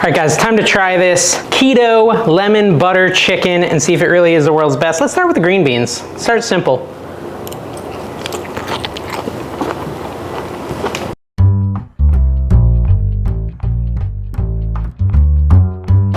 All right guys, time to try this keto lemon butter chicken and see if it really is the world's best. Let's start with the green beans. Start simple.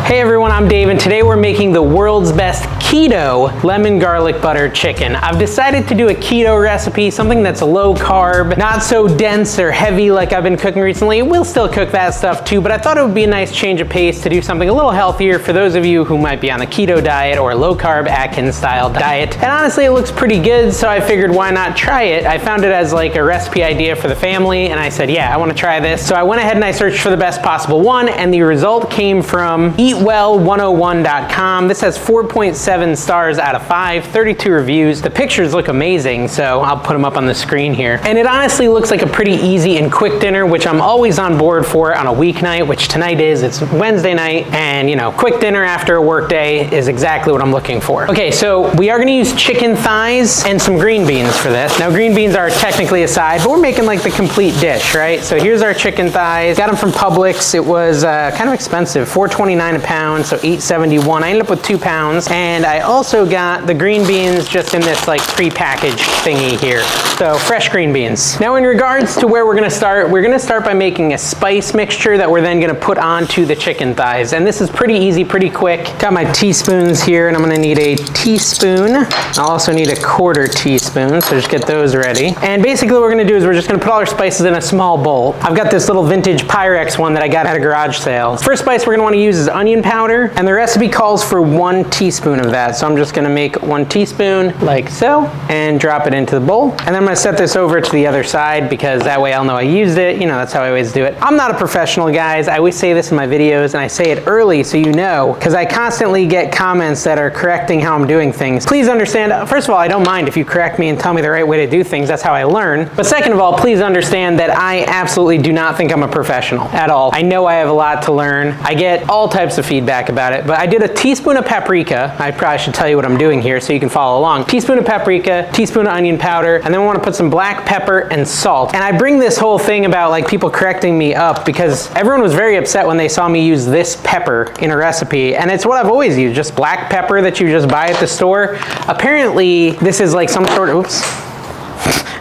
Hey everyone, I'm Dave, and today we're making the world's best keto lemon garlic butter chicken. I've decided to do a keto recipe, something that's low carb, not so dense or heavy like I've been cooking recently. We'll still cook that stuff too, but I thought it would be a nice change of pace to do something a little healthier for those of you who might be on the keto diet or low carb Atkins style diet. And honestly, it looks pretty good, so I figured why not try it. I found it as like a recipe idea for the family, and I said, yeah, I want to try this. So I went ahead and I searched for the best possible one, and the result came from eatwell101.com. This has 4.7 stars out of 5, 32 reviews. The pictures look amazing, so I'll put them up on the screen here. And it honestly looks like a pretty easy and quick dinner, which I'm always on board for on a weeknight, which tonight is. It's Wednesday night, and you know, quick dinner after a work day is exactly what I'm looking for. Okay, so we are gonna use chicken thighs and some green beans for this. Now, green beans are technically a side, but we're making like the complete dish, right? So here's our chicken thighs. Got them from Publix. It was kind of expensive, $4.29 a pound, so $8.71. I ended up with 2 pounds, and I also got the green beans just in this like pre-packaged thingy here. So fresh green beans. Now in regards to where we're gonna start by making a spice mixture that we're then gonna put onto the chicken thighs. And this is pretty easy, pretty quick. Got my teaspoons here, and I'm gonna need a teaspoon. I'll also need a 1/4 teaspoon, so just get those ready. And basically what we're gonna do is we're just gonna put all our spices in a small bowl. I've got this little vintage Pyrex one that I got at a garage sale. First spice we're gonna wanna use is onion powder, and the recipe calls for 1 teaspoon of that. So I'm just gonna make 1 teaspoon like so, and drop it into the bowl. And then I'm gonna set this over to the other side because that way I'll know I used it. You know, that's how I always do it. I'm not a professional, guys. I always say this in my videos, and I say it early so you know, because I constantly get comments that are correcting how I'm doing things. Please understand, first of all, I don't mind if you correct me and tell me the right way to do things. That's how I learn. But second of all, please understand that I absolutely do not think I'm a professional at all. I know I have a lot to learn. I get all types of feedback about it, but I did a teaspoon of paprika. I probably should tell you what I'm doing here so you can follow along. Teaspoon of paprika, teaspoon of onion powder, and then we want to put some black pepper and salt. And I bring this whole thing about like people correcting me up because everyone was very upset when they saw me use this pepper in a recipe, and it's what I've always used, just black pepper that you just buy at the store. Apparently, this is like some sort of, oops.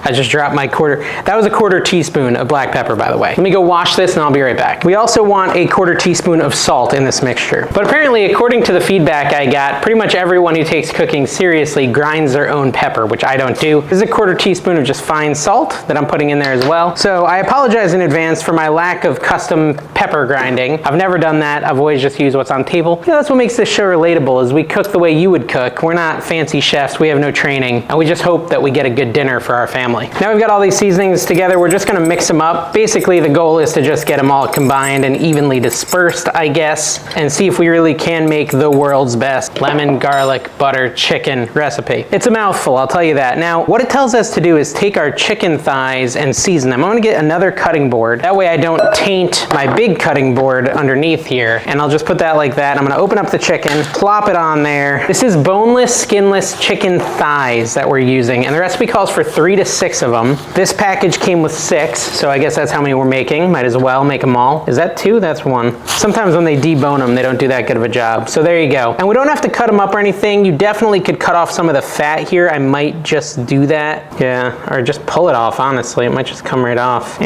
I just dropped my 1/4. That was a 1/4 teaspoon of black pepper, by the way. Let me go wash this and I'll be right back. We also want a 1/4 teaspoon of salt in this mixture. But apparently, according to the feedback I got, pretty much everyone who takes cooking seriously grinds their own pepper, which I don't do. This is a 1/4 teaspoon of just fine salt that I'm putting in there as well. So I apologize in advance for my lack of custom pepper grinding. I've never done that. I've always just used what's on the table. You know, that's what makes this show relatable, is we cook the way you would cook. We're not fancy chefs. We have no training, and we just hope that we get a good dinner for our family. Now we've got all these seasonings together. We're just gonna mix them up. Basically, the goal is to just get them all combined and evenly dispersed, I guess, and see if we really can make the world's best lemon garlic butter chicken recipe. It's a mouthful, I'll tell you that. Now, what it tells us to do is take our chicken thighs and season them. I'm gonna get another cutting board. That way I don't taint my big cutting board underneath here, and I'll just put that like that. I'm gonna open up the chicken, plop it on there. This is boneless, skinless chicken thighs that we're using, and the recipe calls for 3 to 6 of them. This package came with 6, so I guess that's how many we're making. Might as well make them all. Is that 2? That's 1. Sometimes when they debone them, they don't do that good of a job. So there you go. And we don't have to cut them up or anything. You definitely could cut off some of the fat here. I might just do that. Yeah, or just pull it off, honestly. It might just come right off.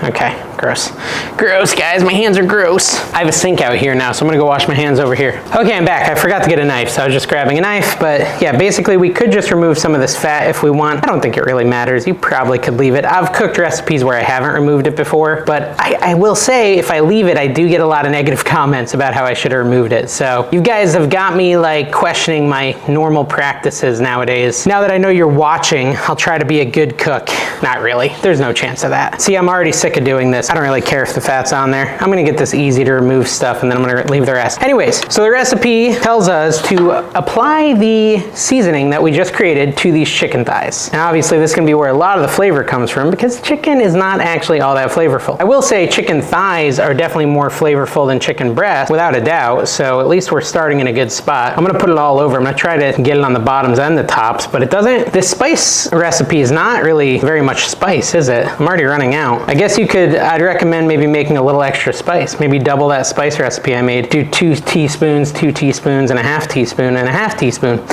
Okay, gross. Gross, guys, my hands are gross. I have a sink out here now, so I'm gonna go wash my hands over here. Okay, I'm back. I forgot to get a knife, so I was just grabbing a knife, but yeah, basically we could just remove some of this fat if we want. I don't think it really matters. You probably could leave it. I've cooked recipes where I haven't removed it before, but I will say if I leave it, I do get a lot of negative comments about how I should have removed it. So you guys have got me like questioning my normal practices nowadays. Now that I know you're watching, I'll try to be a good cook. Not really. There's no chance of that. See, I'm already sick of doing this. I don't really care if the fat's on there. I'm gonna get this easy to remove stuff, and then I'm gonna leave the rest. Anyways, so the recipe tells us to apply the seasoning that we just created to these chicken thighs. Now obviously this is gonna be where a lot of the flavor comes from, because chicken is not actually all that flavorful. I will say chicken thighs are definitely more flavorful than chicken breast, without a doubt, so at least we're starting in a good spot. I'm gonna put it all over. I'm gonna try to get it on the bottoms and the tops, but it doesn't, this spice recipe is not really very much spice, is it? I'm already running out. I guess guess I'd recommend maybe making a little extra spice. Maybe double that spice recipe I made. Do 2 teaspoons, 2 teaspoons, and a half teaspoon, and a half teaspoon.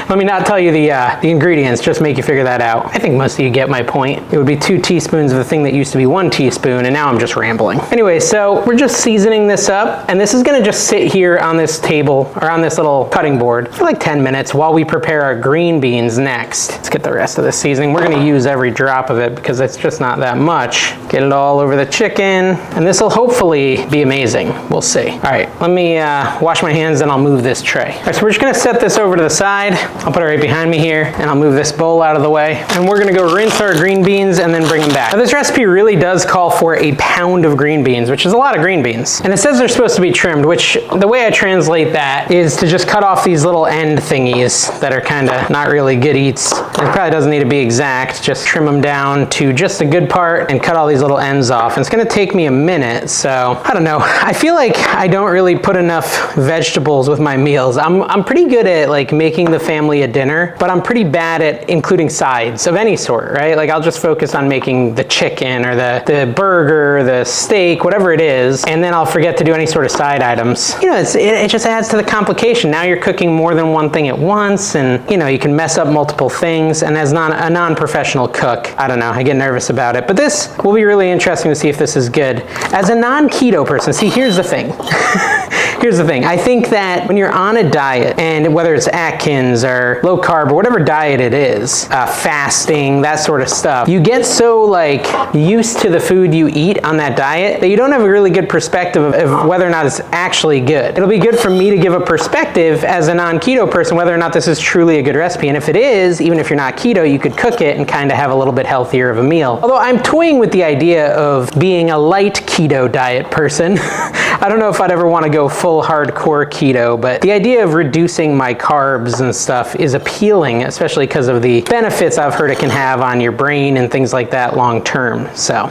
Let me not tell you the ingredients, just make you figure that out. I think most of you get my point. It would be 2 teaspoons of the thing that used to be 1 teaspoon, and now I'm just rambling. Anyway, so we're just seasoning this up, and this is gonna just sit here on this table, or on this little cutting board, for like 10 minutes while we prepare our green beans next. Let's get the rest of the seasoning. We're gonna use every drop of it because it's just not that much. Get it all over the chicken, and this will hopefully be amazing. We'll see. All right, let me wash my hands and I'll move this tray. All right, so we're just gonna set this over to the side. I'll put it right behind me here, and I'll move this bowl out of the way. And we're gonna go rinse our green beans and then bring them back. Now, this recipe really does call for a pound of green beans, which is a lot of green beans. And it says they're supposed to be trimmed, which the way I translate that is to just cut off these little end thingies that are kind of not really good eats. It probably doesn't need to be exact, just trim them down to just the good part and cut all these little ends off. And it's gonna take me a minute, so I don't know. I feel like I don't really put enough vegetables with my meals. I'm pretty good at like making the family a dinner, but I'm pretty bad at including sides of any sort, right? Like I'll just focus on making the chicken or the burger, the steak, whatever it is, and then I'll forget to do any sort of side items. You know, it just adds to the complication. Now you're cooking more than one thing at once, and you know, you can mess up multiple things, and as a non-professional cook, I don't know, I get nervous about it. But this will be really interesting to see if this is good. As a non-keto person, see, here's the thing. Here's the thing. I think that when you're on a diet, and whether it's Atkins or low carb or whatever diet it is, fasting, that sort of stuff, you get so like used to the food you eat on that diet that you don't have a really good perspective of whether or not it's actually good. It'll be good for me to give a perspective as a non-keto person whether or not this is truly a good recipe. And if it is, even if you're not keto, you could cook it and kind of have a little bit healthier of a meal. Although I'm toying with the idea of being a light keto diet person. I don't know if I'd ever want to go full hardcore keto, but the idea of reducing my carbs and stuff is appealing, especially because of the benefits I've heard it can have on your brain and things like that long term. So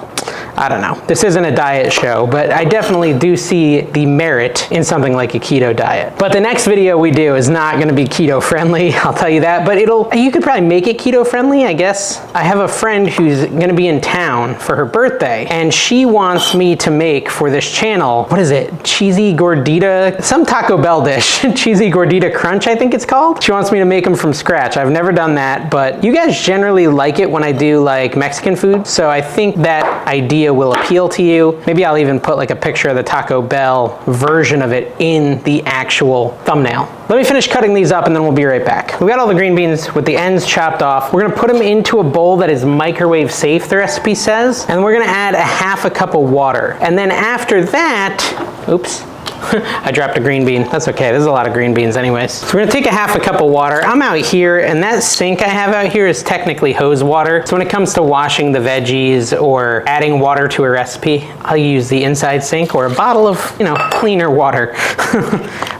I don't know. This isn't a diet show, but I definitely do see the merit in something like a keto diet. But the next video we do is not going to be keto friendly, I'll tell you that, but you could probably make it keto friendly, I guess. I have a friend who's going to be in town for her birthday, and she wants me to make for this channel, what is it? Cheesy gordita, some Taco Bell dish. Cheesy gordita crunch, I think it's called. She wants me to make them from scratch. I've never done that, but you guys generally like it when I do like Mexican food, so I think that idea will appeal to you. Maybe I'll even put like a picture of the Taco Bell version of it in the actual thumbnail. Let me finish cutting these up and then we'll be right back. We've got all the green beans with the ends chopped off. We're gonna put them into a bowl that is microwave safe, the recipe says, and we're gonna add a half a cup of water. And then after that, oops, I dropped a green bean. That's okay, there's a lot of green beans anyways. So we're gonna take a half a cup of water. I'm out here, and that sink I have out here is technically hose water. So when it comes to washing the veggies or adding water to a recipe, I'll use the inside sink or a bottle of, you know, cleaner water.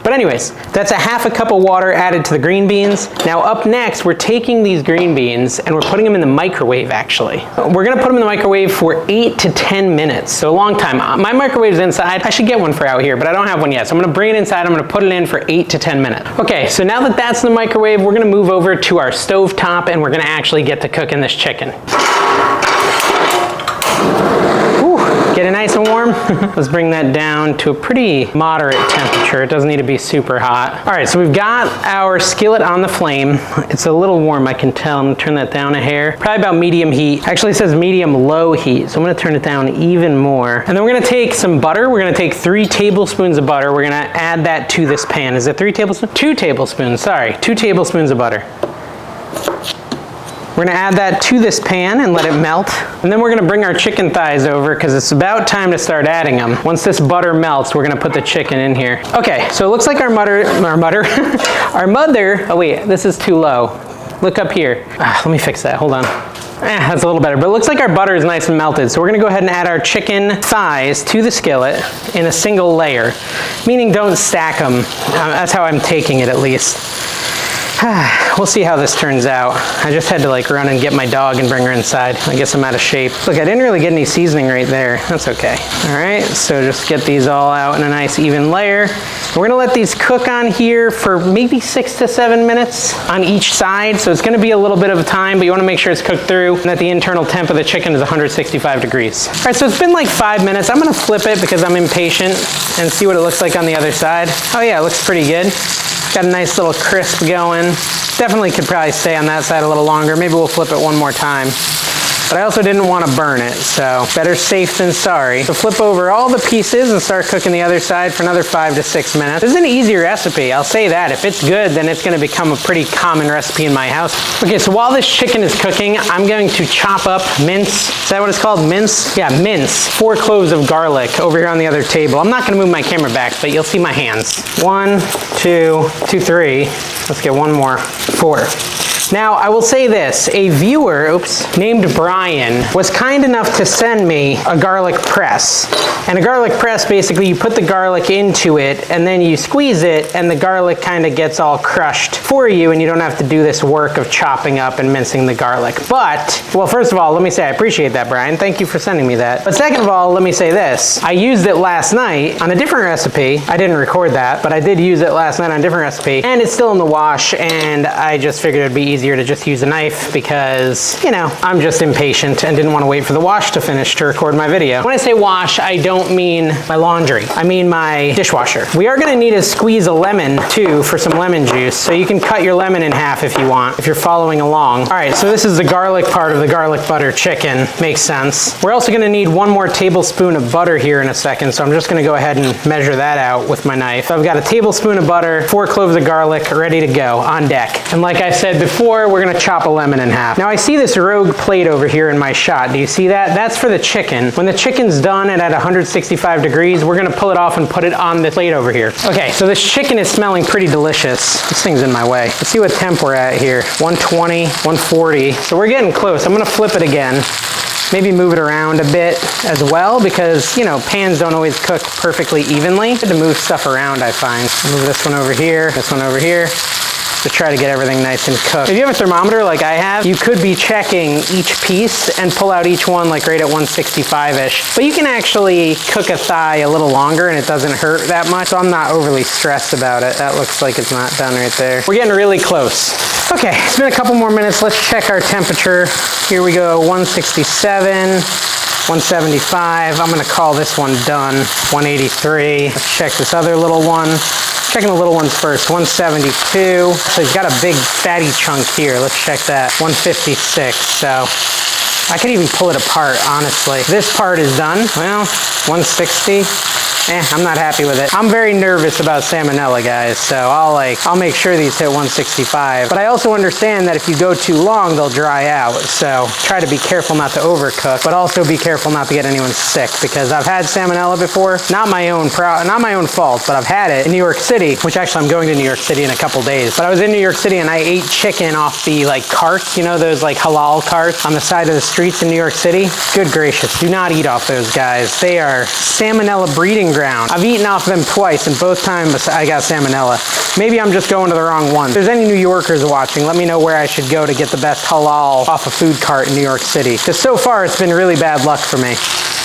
But anyways, that's a half a cup of water added to the green beans. Now up next, we're taking these green beans and we're putting them in the microwave actually. We're gonna put them in the microwave for 8 to 10 minutes, so a long time. My microwave's inside. I should get one for out here, but I don't have one yet. So I'm gonna bring it inside, I'm gonna put it in for 8 to 10 minutes. Okay, so now that that's in the microwave, we're gonna move over to our stove top and we're gonna actually get to cooking this chicken. Get it nice and warm. Let's bring that down to a pretty moderate temperature. It doesn't need to be super hot. All right, so we've got our skillet on the flame. It's a little warm, I can tell. I'm gonna turn that down a hair. Probably about medium heat. Actually, it says medium low heat, so I'm gonna turn it down even more. And then we're gonna take some butter. We're gonna take 3 tablespoons of butter. We're gonna add that to this pan. Is it 3 tablespoons? 2 tablespoons, sorry. 2 tablespoons of butter. We're gonna add that to this pan and let it melt. And then we're gonna bring our chicken thighs over because it's about time to start adding them. Once this butter melts, we're gonna put the chicken in here. Okay, so it looks like our mother, oh wait, this is too low. Look up here. Let me fix that, hold on. That's a little better, but it looks like our butter is nice and melted. So we're gonna go ahead and add our chicken thighs to the skillet in a single layer, meaning don't stack them. That's how I'm taking it at least. We'll see how this turns out. I just had to like run and get my dog and bring her inside. I guess I'm out of shape. Look, I didn't really get any seasoning right there. That's okay. All right, so just get these all out in a nice even layer. We're gonna let these cook on here for maybe 6 to 7 minutes on each side. So it's gonna be a little bit of time, but you wanna make sure it's cooked through and that the internal temp of the chicken is 165 degrees. All right, so it's been like 5 minutes. I'm gonna flip it because I'm impatient and see what it looks like on the other side. Oh yeah, it looks pretty good. Got a nice little crisp going. Definitely could probably stay on that side a little longer. Maybe we'll flip it one more time. But I also didn't want to burn it, so better safe than sorry. So flip over all the pieces and start cooking the other side for another 5 to 6 minutes. This is an easy recipe, I'll say that. If it's good, then it's gonna become a pretty common recipe in my house. Okay, so while this chicken is cooking, I'm going to chop up mince. Is that what it's called, mince? Yeah, mince. 4 cloves of garlic over here on the other table. I'm not gonna move my camera back, but you'll see my hands. 1, 2, 3. Let's get one more, 4. Now, I will say this, a viewer, named Brian, was kind enough to send me a garlic press. And a garlic press, basically, you put the garlic into it, and then you squeeze it, and the garlic kind of gets all crushed for you, and you don't have to do this work of chopping up and mincing the garlic. But, well, first of all, let me say I appreciate that, Brian. Thank you for sending me that. But second of all, let me say this. I used it last night on a different recipe. I didn't record that, but I did use it last night on a different recipe, and it's still in the wash, and I just figured it'd be easier to just use a knife because, you know, I'm just impatient and didn't want to wait for the wash to finish to record my video. When I say wash, I don't mean my laundry. I mean my dishwasher. We are going to need to squeeze a lemon too for some lemon juice, so you can cut your lemon in half if you want, if you're following along. All right, so this is the garlic part of the garlic butter chicken. Makes sense. We're also going to need 1 more tablespoon of butter here in a second, so I'm just going to go ahead and measure that out with my knife. So I've got a tablespoon of butter, 4 cloves of garlic ready to go on deck. And like I said before, we're gonna chop a lemon in half. Now I see this rogue plate over here in my shot. Do you see that? That's for the chicken. When the chicken's done and at 165 degrees, we're gonna pull it off and put it on the plate over here. Okay, so this chicken is smelling pretty delicious. This thing's in my way. Let's see what temp we're at here. 120, 140. So we're getting close. I'm gonna flip it again. Maybe move it around a bit as well because, you know, pans don't always cook perfectly evenly. To move stuff around, I find. Move this one over here, this one over here, to try to get everything nice and cooked. If you have a thermometer like I have, you could be checking each piece and pull out each one like right at 165-ish. But you can actually cook a thigh a little longer and it doesn't hurt that much, so I'm not overly stressed about it. That looks like it's not done right there. We're getting really close. Okay, it's been a couple more minutes. Let's check our temperature. Here we go, 167. 175. I'm gonna call this one done. 183. Let's check this other little one. Checking the little ones first. 172. So he's got a big fatty chunk here. Let's check that. 156. So I could even pull it apart, honestly. This part is done. Well, 160. I'm not happy with it. I'm very nervous about salmonella, guys, so I'll make sure these hit 165. But I also understand that if you go too long, they'll dry out. So try to be careful not to overcook, but also be careful not to get anyone sick because I've had salmonella before. Not my own fault, but I've had it in New York City, which actually I'm going to New York City in a couple days. But I was in New York City and I ate chicken off the carts, you know, those halal carts on the side of the streets in New York City. Good gracious, do not eat off those guys. They are salmonella breeding ground. I've eaten off them twice and both times I got salmonella. Maybe I'm just going to the wrong one. If there's any New Yorkers watching, let me know where I should go to get the best halal off a food cart in New York City. Because so far it's been really bad luck for me.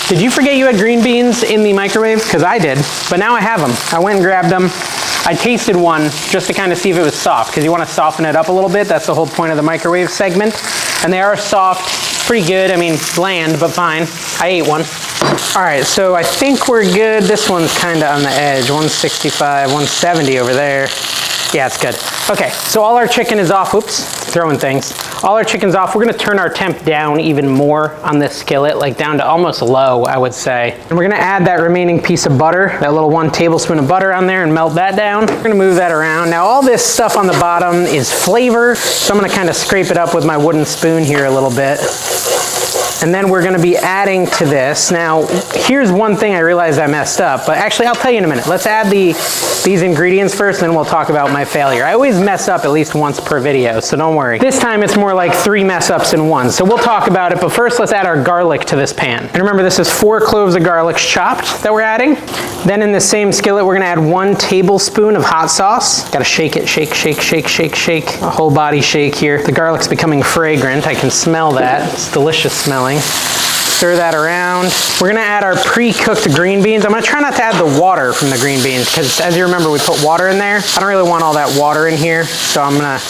Did you forget you had green beans in the microwave? Because I did, but now I have them. I went and grabbed them. I tasted one just to kind of see if it was soft because you want to soften it up a little bit. That's the whole point of the microwave segment. And they are soft, pretty good. I mean, bland, but fine. I ate one. All right, so I think we're good. This one's kind of on the edge, 165, 170 over there. Yeah, it's good. Okay, so all our chicken is off. Oops, throwing things. All our chicken's off. We're gonna turn our temp down even more on this skillet, down to almost low, I would say. And we're gonna add that remaining piece of butter, that little 1 tablespoon of butter on there and melt that down. We're gonna move that around. Now all this stuff on the bottom is flavor, so I'm gonna kind of scrape it up with my wooden spoon here a little bit. And then we're gonna be adding to this. Now, here's one thing I realized I messed up, but actually I'll tell you in a minute. Let's add these ingredients first, and then we'll talk about my failure. I always mess up at least once per video, so don't worry. This time it's more like 3 mess ups in one, so we'll talk about it, but first let's add our garlic to this pan. And remember, this is 4 cloves of garlic chopped that we're adding. Then in the same skillet, we're gonna add 1 tablespoon of hot sauce. Gotta shake it, shake, shake, shake, shake, shake. A whole body shake here. The garlic's becoming fragrant. I can smell that. It's delicious smelling. Stir that around. We're gonna add our pre-cooked green beans. I'm gonna try not to add the water from the green beans because as you remember, we put water in there. I don't really want all that water in here, so I'm gonna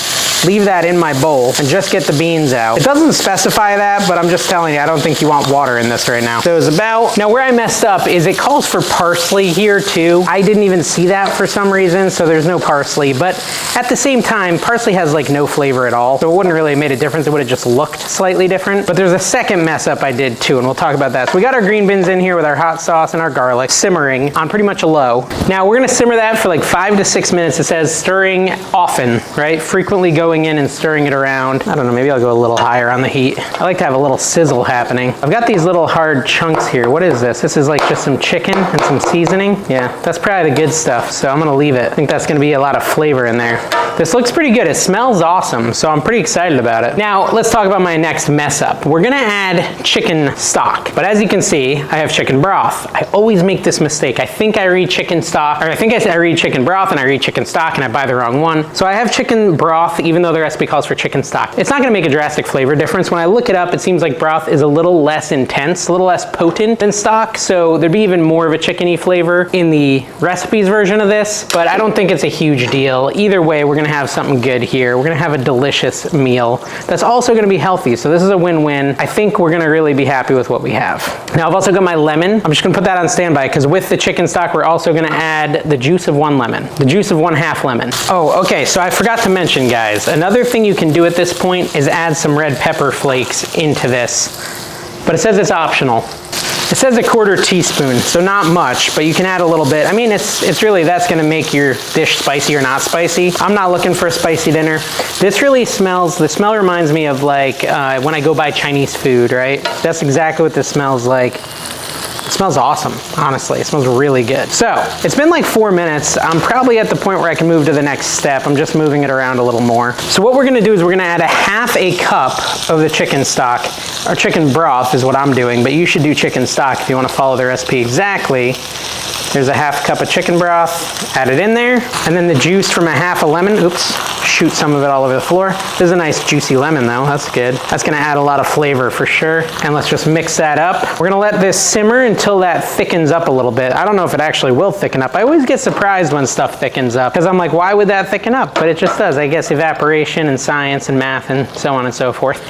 leave that in my bowl and just get the beans out. It doesn't specify that, but I'm just telling you, I don't think you want water in this right now. So it's about, now where I messed up is it calls for parsley here too. I didn't even see that for some reason, so there's no parsley, but at the same time, parsley has like no flavor at all, so it wouldn't really have made a difference. It would have just looked slightly different. But there's a second mess up I did too, and we'll talk about that. So we got our green beans in here with our hot sauce and our garlic simmering on pretty much a low. Now we're gonna simmer that for like 5 to 6 minutes. It says stirring often, right? Frequently going in and stirring it around. I don't know, maybe I'll go a little higher on the heat. I like to have a little sizzle happening. I've got these little hard chunks here. What is this? This is like just some chicken and some seasoning. Yeah, that's probably the good stuff, so I'm gonna leave it. I think that's gonna be a lot of flavor in there. This looks pretty good. It smells awesome, so I'm pretty excited about it. Now, let's talk about my next mess up. We're gonna add chicken stock, but as you can see, I have chicken broth. I always make this mistake. I think I read chicken stock, or I think I read chicken broth and I read chicken stock and I buy the wrong one. So I have chicken broth, even though the recipe calls for chicken stock. It's not gonna make a drastic flavor difference. When I look it up, it seems like broth is a little less intense, a little less potent than stock, so there'd be even more of a chickeny flavor in the recipes version of this, but I don't think it's a huge deal. Either way, we're gonna have something good here. We're gonna have a delicious meal that's also gonna be healthy, so this is a win-win. I think we're gonna really be happy with what we have. Now, I've also got my lemon. I'm just gonna put that on standby, because with the chicken stock, we're also gonna add the juice of 1 lemon, the juice of 1/2 lemon. Oh, okay, so I forgot to mention, guys, another thing you can do at this point is add some red pepper flakes into this, but it says it's optional. It says 1/4 teaspoon, so not much, but you can add a little bit. I mean, it's really, that's gonna make your dish spicy or not spicy. I'm not looking for a spicy dinner. This really smells, the smell reminds me of like when I go buy Chinese food, right? That's exactly what this smells like. It smells awesome, honestly. It smells really good. So, it's been like 4 minutes. I'm probably at the point where I can move to the next step. I'm just moving it around a little more. So what we're gonna do is we're gonna add 1/2 cup of the chicken stock, or chicken broth is what I'm doing, but you should do chicken stock if you wanna follow the recipe exactly. There's 1/2 cup of chicken broth, add it in there, and then the juice from 1/2 lemon, oops, shoot some of it all over the floor. This is a nice juicy lemon though, that's good. That's gonna add a lot of flavor for sure. And let's just mix that up. We're gonna let this simmer until that thickens up a little bit. I don't know if it actually will thicken up. I always get surprised when stuff thickens up, because I'm like, why would that thicken up? But it just does. I guess evaporation and science and math and so on and so forth.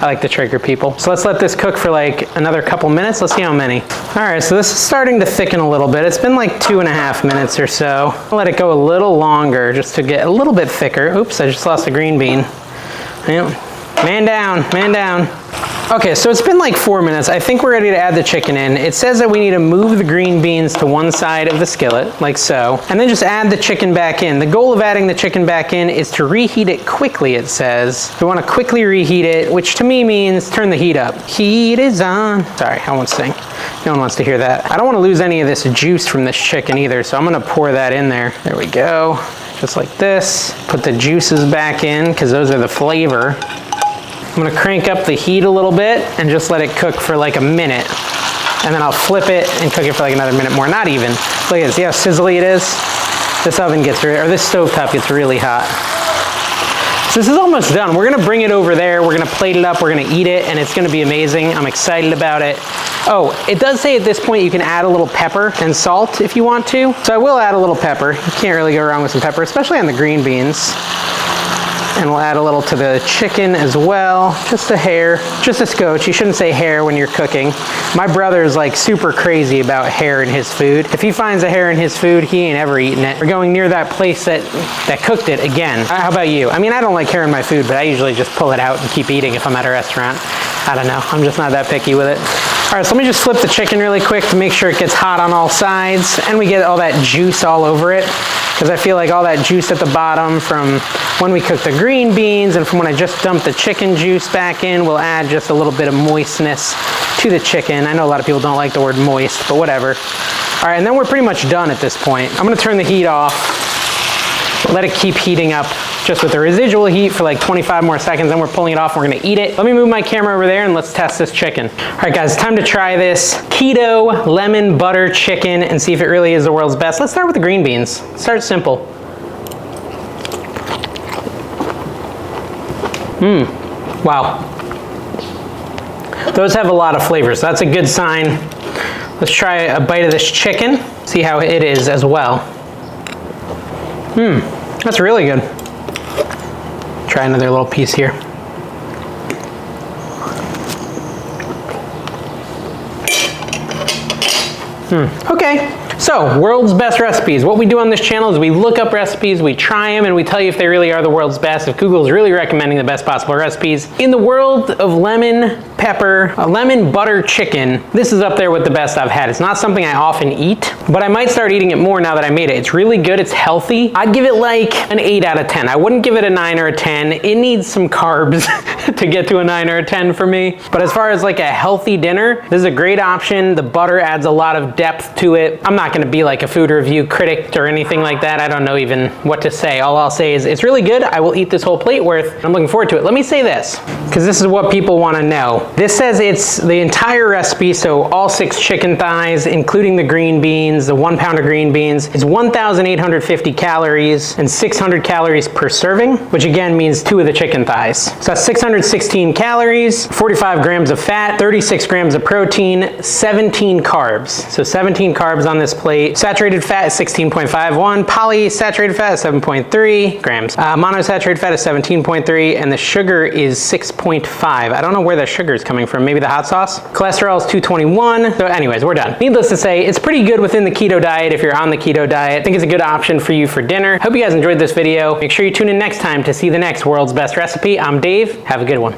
I like to trigger people. So let's let this cook for like another couple minutes. Let's see how many. All right, so this is starting to thicken a little bit. It's been like 2.5 minutes or so. I'll let it go a little longer just to get a little bit thicker. Oops, I just lost a green bean. Man down, man down. Okay, so it's been like 4 minutes. I think we're ready to add the chicken in. It says that we need to move the green beans to one side of the skillet, like so, and then just add the chicken back in. The goal of adding the chicken back in is to reheat it quickly, it says. We want to quickly reheat it, which to me means turn the heat up. Heat is on. Sorry, I won't sing. No one wants to hear that. I don't want to lose any of this juice from this chicken either, so I'm going to pour that in there. There we go. Just like this. Put the juices back in, because those are the flavor. I'm gonna crank up the heat a little bit and just let it cook for like a minute. And then I'll flip it and cook it for like another minute more. Not even. Look at this, see how sizzly it is? This oven gets, or this stovetop gets really hot. So this is almost done. We're gonna bring it over there, we're gonna plate it up, we're gonna eat it, and it's gonna be amazing. I'm excited about it. Oh, it does say at this point you can add a little pepper and salt if you want to. So I will add a little pepper. You can't really go wrong with some pepper, especially on the green beans. And we'll add a little to the chicken as well, just a hair, just a scotch. You shouldn't say hair when you're cooking. My brother is like super crazy about hair in his food. If he finds a hair in his food, he ain't ever eaten it. We're going near that place that cooked it again. How about you? I mean, I don't like hair in my food, but I usually just pull it out and keep eating if I'm at a restaurant. I don't know, I'm just not that picky with it. All right, so let me just flip the chicken really quick to make sure it gets hot on all sides and we get all that juice all over it. because I feel like all that juice at the bottom from when we cook the green beans and from when I just dumped the chicken juice back in will add just a little bit of moistness to the chicken. I know a lot of people don't like the word moist, but whatever. All right, and then we're pretty much done at this point. I'm gonna turn the heat off, let it keep heating up just with the residual heat for like 25 more seconds, then we're pulling it off and we're gonna eat it. Let me move my camera over there and let's test this chicken. All right guys, time to try this keto lemon butter chicken and see if it really is the world's best. Let's start with the green beans. Start simple. Wow. Those have a lot of flavor, so that's a good sign. Let's try a bite of this chicken, see how it is as well. That's really good. Try another little piece here. Okay, so world's best recipes. What we do on this channel is we look up recipes, we try them, and we tell you if they really are the world's best, if Google is really recommending the best possible recipes. In the world of lemon pepper, lemon butter chicken, this is up there with the best I've had. It's not something I often eat, but I might start eating it more now that I made it. It's really good, it's healthy. I'd give it like an 8 out of 10. I wouldn't give it a 9 or a 10. It needs some carbs to get to a 9 or a 10 for me. But as far as like a healthy dinner, this is a great option. The butter adds a lot of depth to it. I'm not gonna be like a food review critic or anything like that. I don't know even what to say. All I'll say is it's really good. I will eat this whole plate worth. I'm looking forward to it. Let me say this, because this is what people wanna know. This says it's the entire recipe, so all 6 chicken thighs, including the green beans, the 1 pound of green beans, is 1,850 calories and 600 calories per serving, which again means 2 of the chicken thighs. So that's 616 calories, 45 grams of fat, 36 grams of protein, 17 carbs. So 17 carbs on this plate. Saturated fat is 16.51, polysaturated fat is 7.3 grams. Monosaturated fat is 17.3, and the sugar is 6.5. I don't know where the sugar is coming from, maybe the hot sauce. Cholesterol is 221. So anyways, we're done. Needless to say, it's pretty good within the keto diet if you're on the keto diet. I think it's a good option for you for dinner. Hope you guys enjoyed this video. Make sure you tune in next time to see the next world's best recipe. I'm Dave. Have a good one.